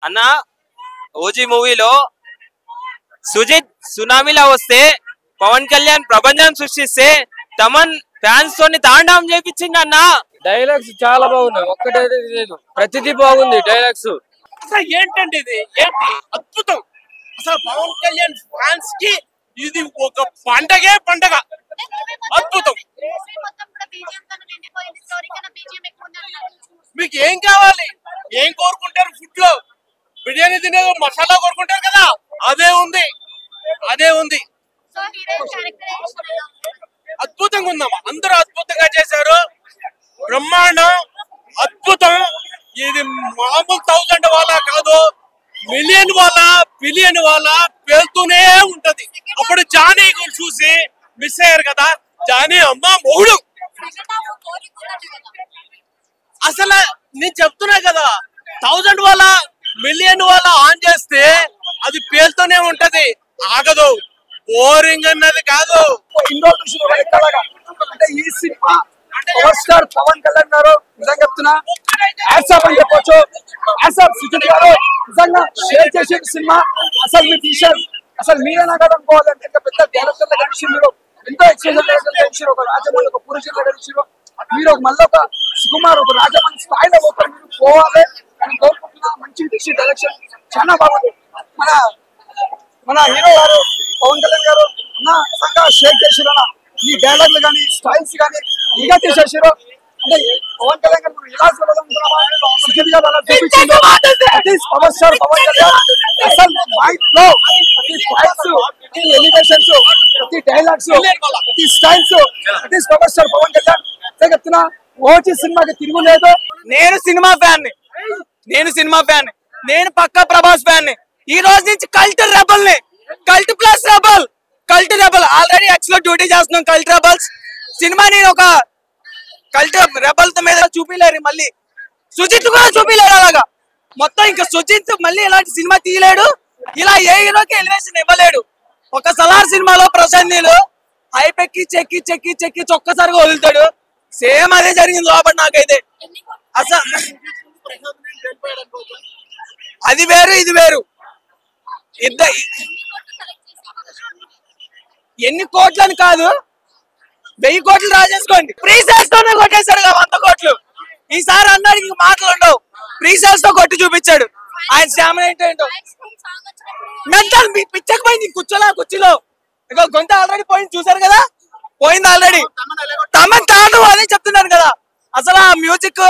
అన్న ఓజీ మూవీలో సుజిత్ సునామీలా వస్తే పవన్ కళ్యాణ్ ప్రపంచం సృష్టిస్తే తమన్ ఫ్యాన్స్ తోని తాండవం చేపించింది అన్న. డైలాగ్స్ చాలా బాగున్నాయి, ఒక్కటైతే లేదు, ప్రతిదీ బాగుంది డైలాగ్స్. అసలు ఏంటండి ఇది, ఏంటి అద్భుతం. అసలు పవన్ కళ్యాణ్ ఫ్యాన్స్ కి ఇది ఒక పండగే పండగ, అద్భుతం. మీకు ఏం కావాలి, ఏం కోరుకుంటారు? ఫుడ్ లో బిర్యానీ తినే మసాలా కోరుకుంటారు కదా, అదే ఉంది, అదే ఉంది. అద్భుతంగా ఉందమ్మా, అందరూ అద్భుతంగా చేశారు, బ్రహ్మాండం, అద్భుతం. ఇది మామూలు 1000 వాళ్ళ కాదు, మిలియన్ వాళ్ళ బిలియన్ వాళ్ళ పేలుతూనే ఉంటది. అప్పుడు జానీ చూసి మిస్ అయ్యారు కదా, జానీ అమ్మ మొగుడు. అసలు నేను చెప్తున్నా కదా, 1000 వాళ్ళ మిలియన్ వాళ్ళ ఆన్ చేస్తే అది పేలుతూనే ఉంటది, ఆగదు. బోరింగ్ అన్నది కాదు. అంటే ఈ cinema power star Pawan Kalyan గారు నిజంగా చెప్తున్నా యాడ్సాప్ అని చెప్పొచ్చు. యాడ్సాప్ సుజిత్ గారు నిజంగా షేర్ చేసే సినిమా. అసలు మీ టీషర్ట్ అసలు మీరేనా కదా అనుకోవాలంటే, ఇంకా పెద్ద డైరెక్టర్ దగ్గర నుంచి మీరు ఎంతో ఎక్స్పీరియన్స్ ఒక రాజమౌళి, ఒక పురుషుల దగ్గర నుంచి మీరు మళ్ళీ ఒక సుకుమార్, ఒక రాజమౌళి స్థాయిలో ఒకరు మీరు పోవాలి అని కోరుకుంటున్నా. మంచి డిషి డైరెక్షన్ చాలా బాగుంది. మన హీరో గారు పవన్ కళ్యాణ్ గారు నిజంగా షేక్ చేసిరు. ఈ డైలాగ్లు కానీ స్టైల్స్ కానీ ఇంకా తీసేసారు. అంటే పవన్ కళ్యాణ్ గారు మనం ఎలా చూడాలనుకున్నామా, సుజిత్ గారు అలా చూపించారు. పవర్ స్టార్ పవన్ కళ్యాణ్ అసలు మైండ్ లో ప్రతి స్టైల్స్, ప్రతి ఎలివేషన్స్, ప్రతి డైలాగ్స్, ప్రతి స్టైల్స్, ప్రతి పవర్ స్టార్ పవన్ కళ్యాణ్ చెప్తున్నా. ఓజీ సినిమాకి తిరుగులేదు. నేను సినిమా ఫ్యాన్, నేను పక్కా ప్రభాస్ ఫ్యాన్. ఈ రోజు నుంచి కల్ట్ రెబల్ ని, cult plus rebel, cult rebel already actual duty చేస్తున్నాం. కల్ట్ రెబల్స్ సినిమాని ఒక కల్ట్ రెబల్ మీద చూపిలేరు, మళ్ళీ సుజిత్ కూడా చూపిలేడు. అలాగా మొత్తం ఇంకా సుజిత్ మళ్ళీ ఇలాంటి సినిమా తీయలేడు, ఇలా ఏ హీరోకి ఎలివేషన్ ఇవ్వలేడు. ఒక సలార్ సినిమాలో ప్రశాంత్ నీళ్ళు హైప్ ఎక్కి చెక్కి చెక్కి చెక్కి ఒక్కసారిగా వదులుతాడు. సేమ్ అదే జరిగింది లోపల నాకైతే. అసలు అది వేరు ఇది వేరు. ఎన్ని కోట్లని కాదు, 1000 కోట్లు రాజేసుకోండి. ప్రీ సేల్స్ తోనే కొట్టేశాడు 100 కోట్లు. ఈసారి అన్నాడికి మాటలు ఉండవు, ప్రీ సేల్స్ తో కొట్టి చూపించాడు. ఆయన శ్యామ ఏంటో మెంటల్ పిచ్చకపోయింది. కుర్చీలో ఇక గొంత ఆల్రెడీ పోయింది, చూసారు కదా, పోయింది ఆల్రెడీ. తమన్ తాను అదే చెప్తున్నాను కదా. అసలు ఆ మ్యూజిక్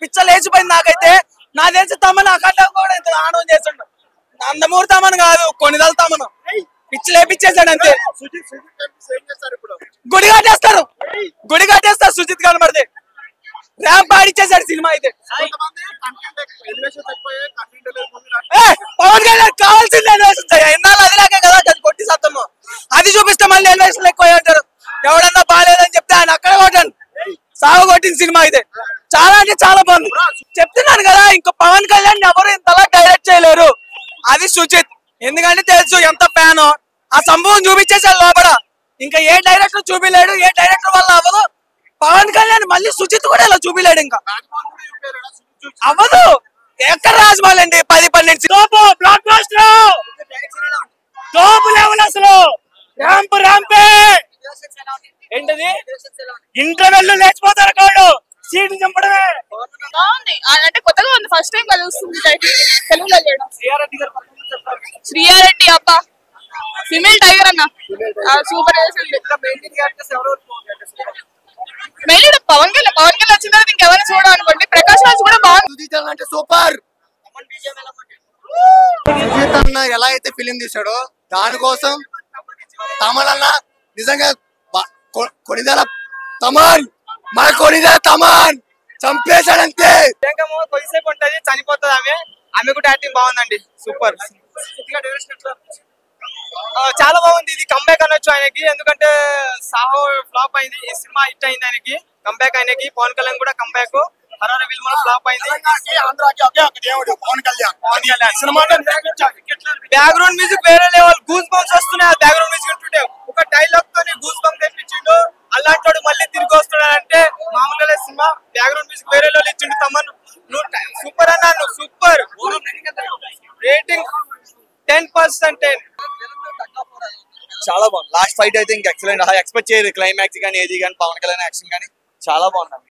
పిచ్చ లేచిపోయింది నాకైతే. నా తెలిసి తమన్ అఖండ కూడా ఇంత ఆనందం చేస్తుండ. నందమూరి తమన్ కాదు, కొనిదల తమను పిచ్చి లేపించేసాడు అంతే. గుడి కట్టేస్తారు సుజిత్ కనబడితే. ర్యాంప్ ఆడిచ్చేసాడు సినిమా అయితే. పవన్ కళ్యాణ్ కావాల్సింది ఎలివేషన్, ఎన్నాళ్ళు అదిలాగే కదా కొట్టి సత్తము. అది చూపిస్తే మళ్ళీ ఎలివేషన్ ఎక్కువ అంటారు. ఎవడన్నా బాగాలేదని చెప్తే ఆయన అక్కడ కొట్టండి, సాగు కొట్టిన సినిమా అయితే. చాలా అంటే చాలా బాగుంది. చెప్తున్నాను కదా, ఇంకా పవన్ కళ్యాణ్ ఎవరు ఇంతలా డైరెక్ట్ చేయలేరు. అది సుజిత్, ఎందుకంటే తెలుసు ఎంత ఫ్యాన్. ఆ సంభవం చూపించేసాడు లోపల. ఇంకా ఏ డైరెక్టర్ చూపిలేడు, ఏ డైరెక్టర్ వల్ల అవ్వదు. పవన్ కళ్యాణ్ మళ్ళీ సుజిత్ కూడా ఇలా చూపిలేడు, ఇంకా అవ్వదు. ఎక్కడ రాజమౌళి అండి 10-12 బ్లాక్ బాస్టర్ టాప్ లెవెల్. అసలు ర్యాంపే ఏంటది, ఇంటర్వెల్ లేచిపోతారు కాడు, సీట్లు చంపడమే. బాగుంది, అంటే కొత్తగా ఉంది, ఫస్ట్ టైం కదా వస్తుంది తెలుగులో చేయడం. శ్రీయారెడ్డి అబ్బా ఫిమేల్ టైగర్ అన్న, సూపర్ మెయిన్ పవన్ కళ్యాణ్ వచ్చిన తర్వాత ఇంకెవరైనా చూడాలి అనుకోండి. ప్రకాష్ రాజ్ కూడా బాగుంది, సూపర్. సుజిత్ అన్న ఎలా అయితే ఫిలిం తీసాడో దానికోసం తమన్ నిజంగా కొనిదల తమన్, మన కొనిదల తమన్ చంపేశాడంతే. కొద్దిసేపు ఉంటది, చనిపోతుంది ఆమె కూడా యాక్టింగ్ బాగుందండి, సూపర్. చాలా బాగుంది. ఇది కంబ్యాక్ అనొచ్చు ఆయనకి, ఎందుకంటే సాహో ఫ్లాప్ అయింది, ఈ సినిమా హిట్ అయింది ఆయనకి. కంబ్యాక్ ఆయనకి. పవన్ కళ్యాణ్ కూడా కంబ్యాక్. హరార విల్మలో ఫ్లాప్ అయింది. బ్యాక్గ్రౌండ్ మ్యూజిక్ వేరే లెవెల్, గూస్ బంప్స్ వస్తున్నాయి. బ్యాక్గ్రౌండ్ మ్యూజిక్ ఉంటుంటే ఒక డైలాగ్ తోనే గూస్ బంప్ తెప్పించిండు. అలాంటి వాడు మళ్ళీ తిరిగి వస్తున్నాడు అంటే మామూలుగా సినిమా. బ్యాక్గ్రౌండ్ మ్యూజిక్ వేరే లెవెల్ ఇచ్చిండు తమన్. సూపర్ అన్నాను, సూపర్. రేటింగ్ 10%. చాలా బాగుంది. లాస్ట్ ఫైట్ అయితే ఇంకా ఎక్సలెంట్. ఎక్స్పెక్ట్ చేయదు క్లైమాక్స్ కానీ ఏది కానీ పవన్ కళ్యాణ్ యాక్షన్ కానీ చాలా బాగుంది.